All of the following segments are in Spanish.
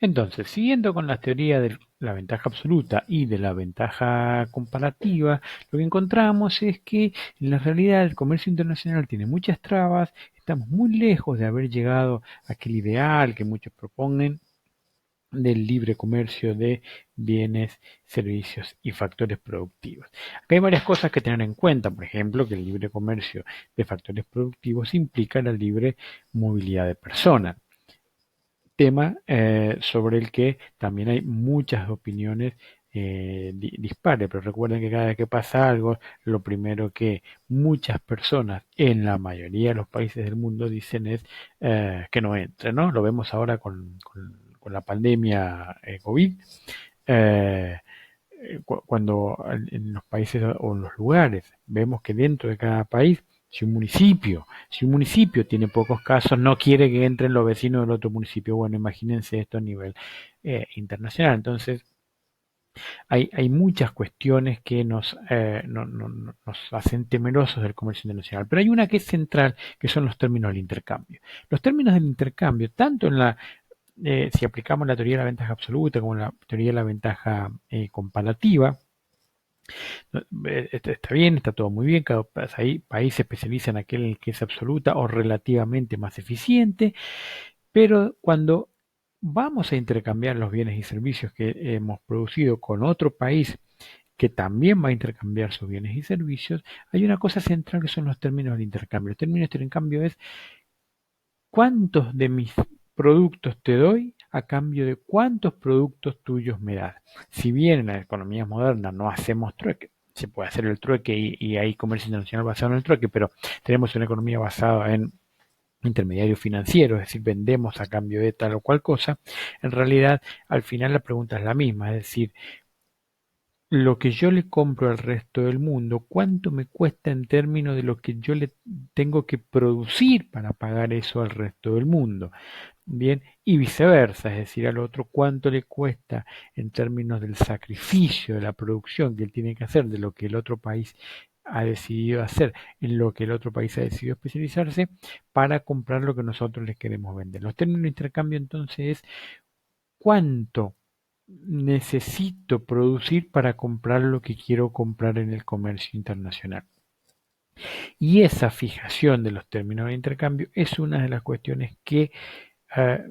Entonces, siguiendo con la teoría de la ventaja absoluta y de la ventaja comparativa, lo que encontramos es que en la realidad el comercio internacional tiene muchas trabas, estamos muy lejos de haber llegado a aquel ideal que muchos proponen del libre comercio de bienes, servicios y factores productivos. Acá hay varias cosas que tener en cuenta, por ejemplo, que el libre comercio de factores productivos implica la libre movilidad de personas, tema sobre el que también hay muchas opiniones dispares, pero recuerden que cada vez que pasa algo, lo primero que muchas personas en la mayoría de los países del mundo dicen es que no entre, ¿no? Lo vemos ahora con la pandemia COVID. eh, Cuando en los países o en los lugares vemos que dentro de cada país, si un municipio tiene pocos casos, no quiere que entren los vecinos del otro municipio. Bueno, imagínense esto a nivel internacional. Entonces, hay muchas cuestiones que nos hacen temerosos del comercio internacional, pero hay una que es central, que son los términos del intercambio. Los términos del intercambio, tanto en si aplicamos la teoría de la ventaja absoluta como la teoría de la ventaja comparativa, no, está bien, está todo muy bien, cada país se especializa en aquel que es absoluta o relativamente más eficiente, pero cuando vamos a intercambiar los bienes y servicios que hemos producido con otro país que también va a intercambiar sus bienes y servicios, hay una cosa central que son los términos de intercambio. El término de intercambio es cuántos de mis productos te doy a cambio de cuántos productos tuyos me das. Si bien en la economía moderna no hacemos trueque, se puede hacer el trueque y hay comercio internacional basado en el trueque, pero tenemos una economía basada en intermediarios financieros, es decir, vendemos a cambio de tal o cual cosa, en realidad al final la pregunta es la misma, es decir, lo que yo le compro al resto del mundo, cuánto me cuesta en términos de lo que yo le tengo que producir para pagar eso al resto del mundo. Bien, y viceversa, es decir, al otro cuánto le cuesta en términos del sacrificio de la producción que él tiene que hacer, de lo que el otro país ha decidido hacer, en lo que el otro país ha decidido especializarse, para comprar lo que nosotros les queremos vender. Los términos de intercambio entonces es cuánto necesito producir para comprar lo que quiero comprar en el comercio internacional. Y esa fijación de los términos de intercambio es una de las cuestiones que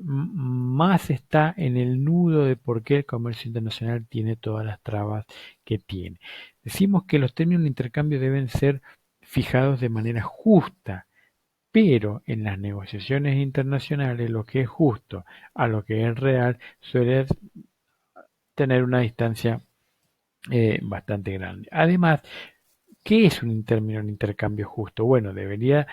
más está en el nudo de por qué el comercio internacional tiene todas las trabas que tiene. Decimos que los términos de intercambio deben ser fijados de manera justa, pero en las negociaciones internacionales lo que es justo a lo que es real suele tener una distancia bastante grande. Además, ¿qué es un término de intercambio justo? Bueno, debería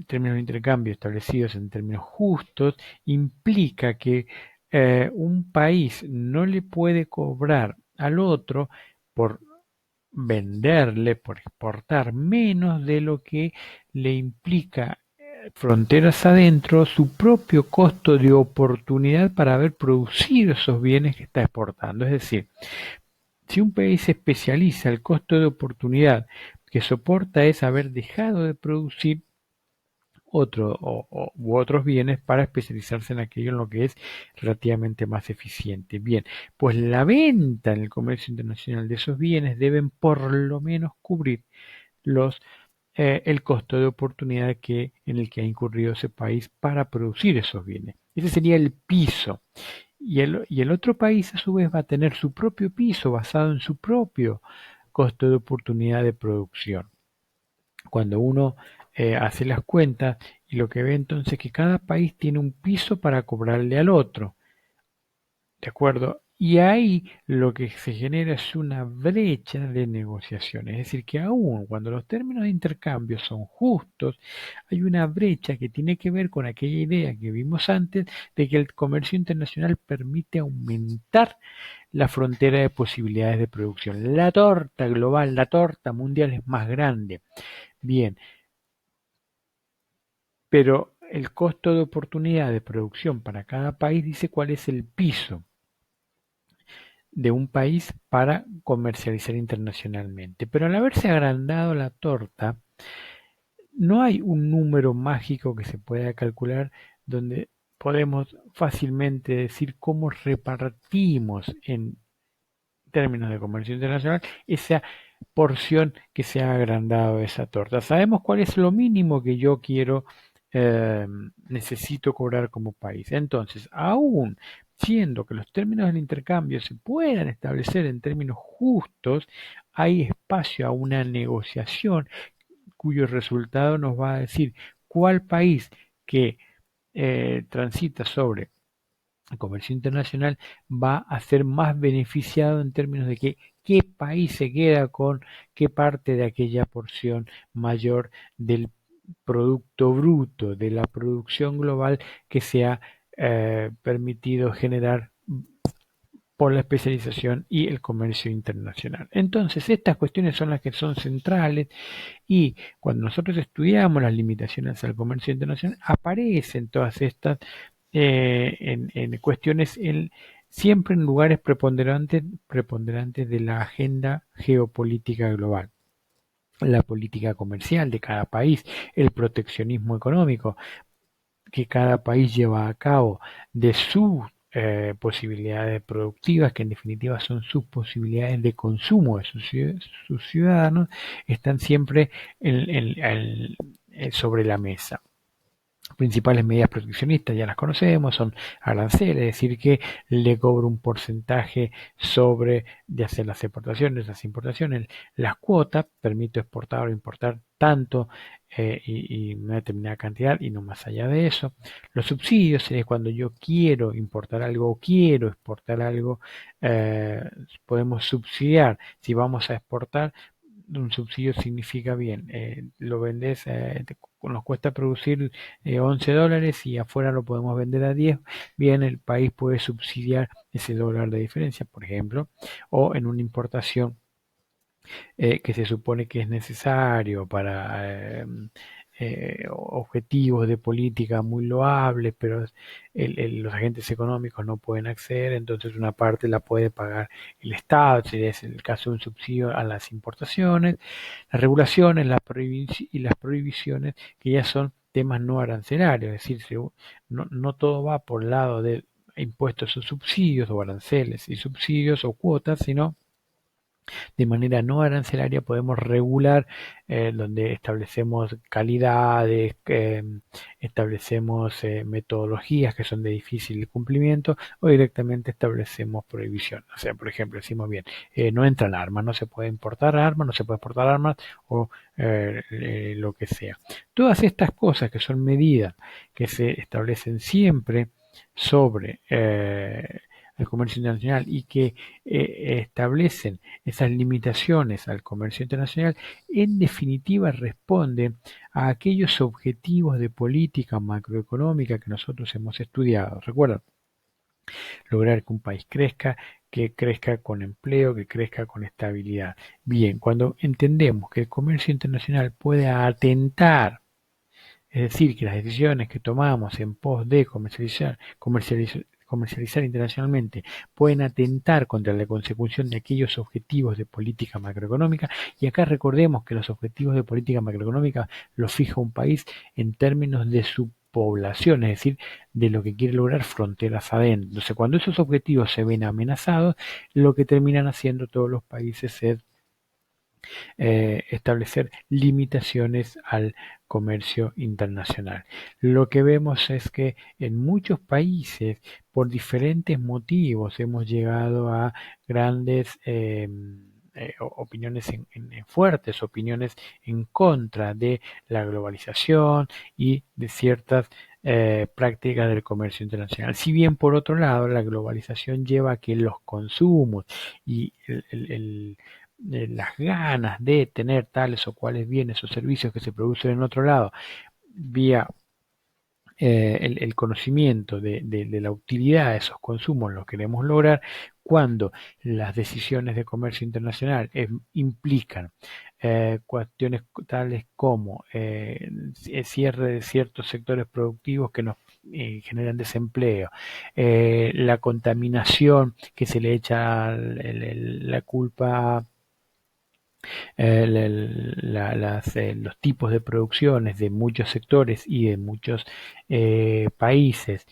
términos de intercambio establecidos en términos justos implica que un país no le puede cobrar al otro por venderle, por exportar menos de lo que le implica fronteras adentro su propio costo de oportunidad para haber producido esos bienes que está exportando. Es decir, si un país se especializa, el costo de oportunidad que soporta es haber dejado de producir u otros bienes para especializarse en aquello en lo que es relativamente más eficiente. Bien, pues la venta en el comercio internacional de esos bienes deben por lo menos cubrir los el costo de oportunidad en el que ha incurrido ese país para producir esos bienes. Ese sería el piso. Y el otro país a su vez va a tener su propio piso basado en su propio costo de oportunidad de producción. Cuando uno hace las cuentas y lo que ve entonces es que cada país tiene un piso para cobrarle al otro, ¿de acuerdo? Y ahí lo que se genera es una brecha de negociación, es decir, que aún cuando los términos de intercambio son justos, hay una brecha que tiene que ver con aquella idea que vimos antes de que el comercio internacional permite aumentar la frontera de posibilidades de producción. La torta global, la torta mundial es más grande. Bien, pero el costo de oportunidad de producción para cada país dice cuál es el piso de un país para comercializar internacionalmente. Pero al haberse agrandado la torta, no hay un número mágico que se pueda calcular donde podemos fácilmente decir cómo repartimos en términos de comercio internacional esa porción que se ha agrandado de esa torta. Sabemos cuál es lo mínimo que yo quiero, eh, necesito cobrar como país. Entonces, aún siendo que los términos del intercambio se puedan establecer en términos justos, hay espacio a una negociación cuyo resultado nos va a decir cuál país que transita sobre el comercio internacional va a ser más beneficiado en términos de que qué país se queda con qué parte de aquella porción mayor del producto bruto, de la producción global que se ha permitido generar por la especialización y el comercio internacional. Entonces, estas cuestiones son las que son centrales y cuando nosotros estudiamos las limitaciones al comercio internacional, aparecen todas estas en cuestiones siempre en lugares preponderantes de la agenda geopolítica global. La política comercial de cada país, el proteccionismo económico que cada país lleva a cabo de sus posibilidades productivas, que en definitiva son sus posibilidades de consumo de sus ciudadanos, están siempre sobre la mesa. Principales medidas proteccionistas ya las conocemos, son aranceles, es decir, que le cobro un porcentaje sobre de hacer las exportaciones, las importaciones, las cuotas, permito exportar o importar tanto y una determinada cantidad y no más allá de eso. Los subsidios es cuando yo quiero importar algo o quiero exportar algo, eh, podemos subsidiar. Si vamos a exportar, un subsidio significa bien, lo vendes, nos cuesta producir $11 y afuera lo podemos vender a 10, bien, el país puede subsidiar ese dólar de diferencia, por ejemplo, o en una importación que se supone que es necesario para objetivos de política muy loables, pero los agentes económicos no pueden acceder, entonces una parte la puede pagar el Estado, si es el caso de un subsidio a las importaciones, las regulaciones y las prohibiciones, que ya son temas no arancelarios, es decir, no todo va por el lado de impuestos o subsidios o aranceles y subsidios o cuotas, sino de manera no arancelaria podemos regular, donde establecemos calidades, establecemos metodologías que son de difícil cumplimiento o directamente establecemos prohibiciones. O sea, por ejemplo, decimos bien, no entran armas, no se puede importar armas, no se puede exportar armas o lo que sea. Todas estas cosas que son medidas que se establecen siempre sobre el comercio internacional y que establecen esas limitaciones al comercio internacional, en definitiva responden a aquellos objetivos de política macroeconómica que nosotros hemos estudiado. Recuerda, lograr que un país crezca, que crezca con empleo, que crezca con estabilidad. Bien, cuando entendemos que el comercio internacional puede atentar, es decir, que las decisiones que tomamos en pos de comercializar internacionalmente pueden atentar contra la consecución de aquellos objetivos de política macroeconómica. Y acá recordemos que los objetivos de política macroeconómica los fija un país en términos de su población, es decir, de lo que quiere lograr fronteras adentro. Entonces, cuando esos objetivos se ven amenazados, lo que terminan haciendo todos los países es establecer limitaciones al comercio internacional. Lo que vemos es que en muchos países, por diferentes motivos, hemos llegado a grandes opiniones fuertes, opiniones en contra de la globalización y de ciertas prácticas del comercio internacional. Si bien por otro lado la globalización lleva a que los consumos y las ganas de tener tales o cuales bienes o servicios que se producen en otro lado, vía el conocimiento de la utilidad de esos consumos, lo queremos lograr cuando las decisiones de comercio internacional implican cuestiones tales como cierre de ciertos sectores productivos que nos generan desempleo, la contaminación que se le echa la culpa los tipos de producciones de muchos sectores y de muchos países.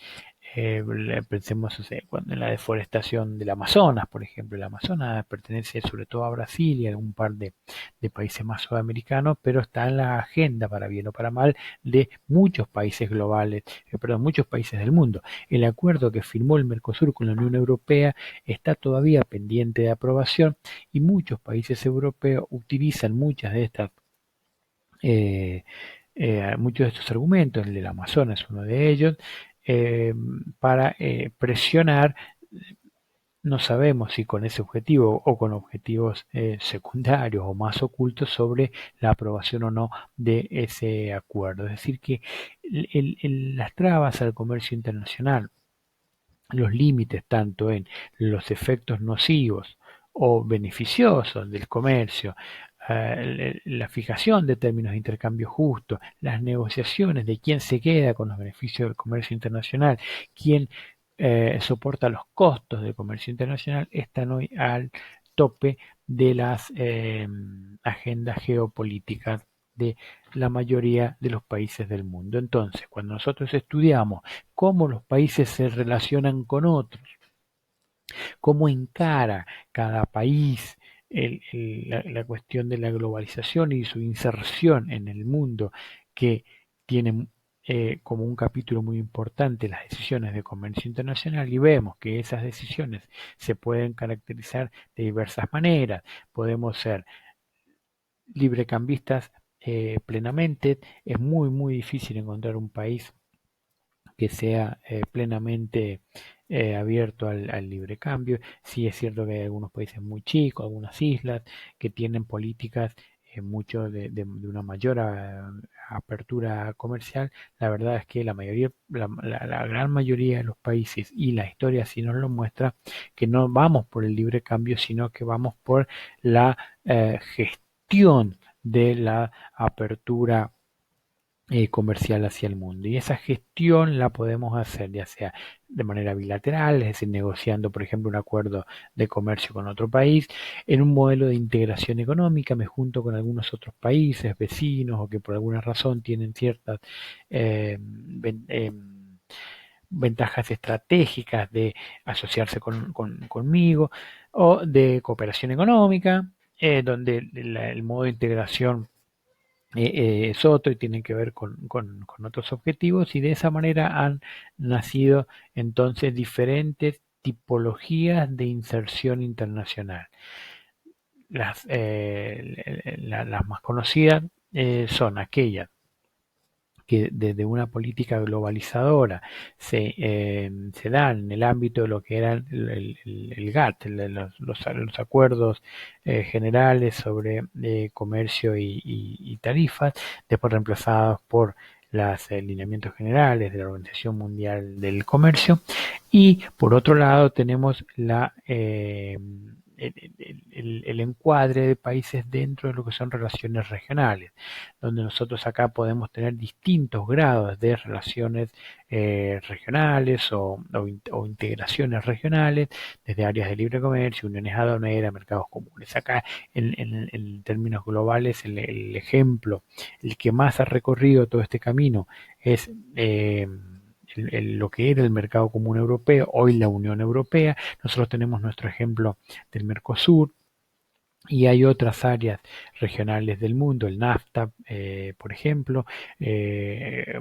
Pensemos, o sea, cuando en la deforestación del Amazonas, por ejemplo. El Amazonas pertenece sobre todo a Brasil y a un par de países más sudamericanos, pero está en la agenda, para bien o para mal, de muchos países globales, perdón, muchos países del mundo. El acuerdo que firmó el Mercosur con la Unión Europea está todavía pendiente de aprobación y muchos países europeos utilizan eh, muchos de estos argumentos, el del Amazonas es uno de ellos, eh, para presionar, no sabemos si con ese objetivo o con objetivos secundarios o más ocultos sobre la aprobación o no de ese acuerdo. Es decir, que las trabas al comercio internacional, los límites tanto en los efectos nocivos o beneficiosos del comercio, la fijación de términos de intercambio justo, las negociaciones de quién se queda con los beneficios del comercio internacional, quién soporta los costos del comercio internacional, están hoy al tope de las agendas geopolíticas de la mayoría de los países del mundo. Entonces, cuando nosotros estudiamos cómo los países se relacionan con otros, cómo encara cada país la cuestión de la globalización y su inserción en el mundo, que tiene como un capítulo muy importante las decisiones de comercio internacional, y vemos que esas decisiones se pueden caracterizar de diversas maneras. Podemos ser librecambistas plenamente. Es muy difícil encontrar un país que sea plenamente abierto al libre cambio. Sí es cierto que hay algunos países muy chicos, algunas islas que tienen políticas mucho de una mayor apertura comercial. La verdad es que la mayoría, la gran mayoría de los países, y la historia sí nos lo muestra, que no vamos por el libre cambio, sino que vamos por la gestión de la apertura comercial hacia el mundo. Y esa gestión la podemos hacer ya sea de manera bilateral, es decir, negociando, por ejemplo, un acuerdo de comercio con otro país, en un modelo de integración económica, me junto con algunos otros países vecinos o que por alguna razón tienen ciertas ventajas estratégicas de asociarse conmigo, o de cooperación económica, donde el modo de integración es otro y tienen que ver con otros objetivos, y de esa manera han nacido entonces diferentes tipologías de inserción internacional. Las más conocidas son aquellas que desde una política globalizadora se dan en el ámbito de lo que era el GATT, los acuerdos generales sobre comercio y tarifas, después reemplazados por los lineamientos generales de la Organización Mundial del Comercio. Y por otro lado tenemos el encuadre de países dentro de lo que son relaciones regionales, donde nosotros acá podemos tener distintos grados de relaciones regionales o integraciones regionales, desde áreas de libre comercio, uniones aduaneras, mercados comunes. Acá, en términos globales, el ejemplo, el que más ha recorrido todo este camino es lo que era el mercado común europeo, hoy la Unión Europea. Nosotros tenemos nuestro ejemplo del Mercosur, y hay otras áreas regionales del mundo, el NAFTA, por ejemplo,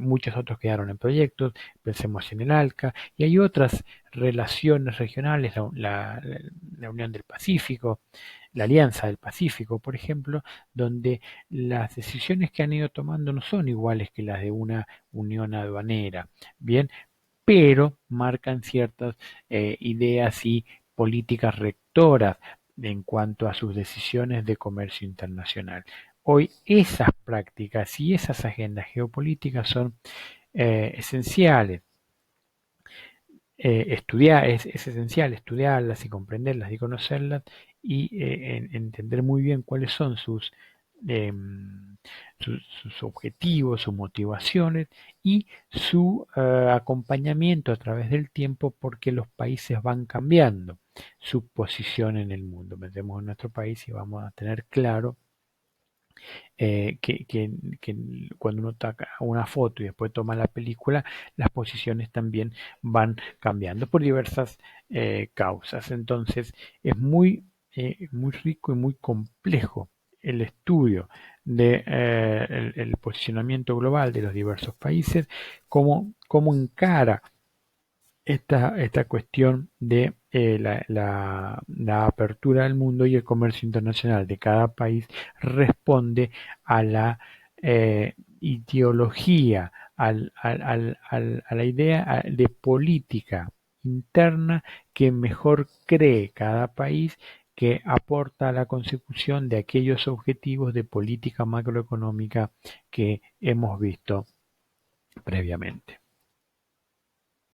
muchos otros quedaron en proyectos, pensemos en el ALCA, y hay otras relaciones regionales, la Unión del Pacífico, la Alianza del Pacífico, por ejemplo, donde las decisiones que han ido tomando no son iguales que las de una unión aduanera, bien, pero marcan ciertas ideas y políticas rectoras en cuanto a sus decisiones de comercio internacional. Hoy esas prácticas y esas agendas geopolíticas son esenciales. Es esencial estudiarlas y comprenderlas y conocerlas, y entender muy bien cuáles son sus objetivos, sus motivaciones y su acompañamiento a través del tiempo, porque los países van cambiando su posición en el mundo. Metemos en nuestro país y vamos a tener claro que cuando uno saca una foto y después toma la película, las posiciones también van cambiando por diversas causas. Entonces, es muy rico y muy complejo el estudio de el posicionamiento global de los diversos países, cómo encara esta cuestión de la apertura del mundo y el comercio internacional de cada país responde a la ideología, a la idea de política interna que mejor cree cada país, que aporta a la consecución de aquellos objetivos de política macroeconómica que hemos visto previamente.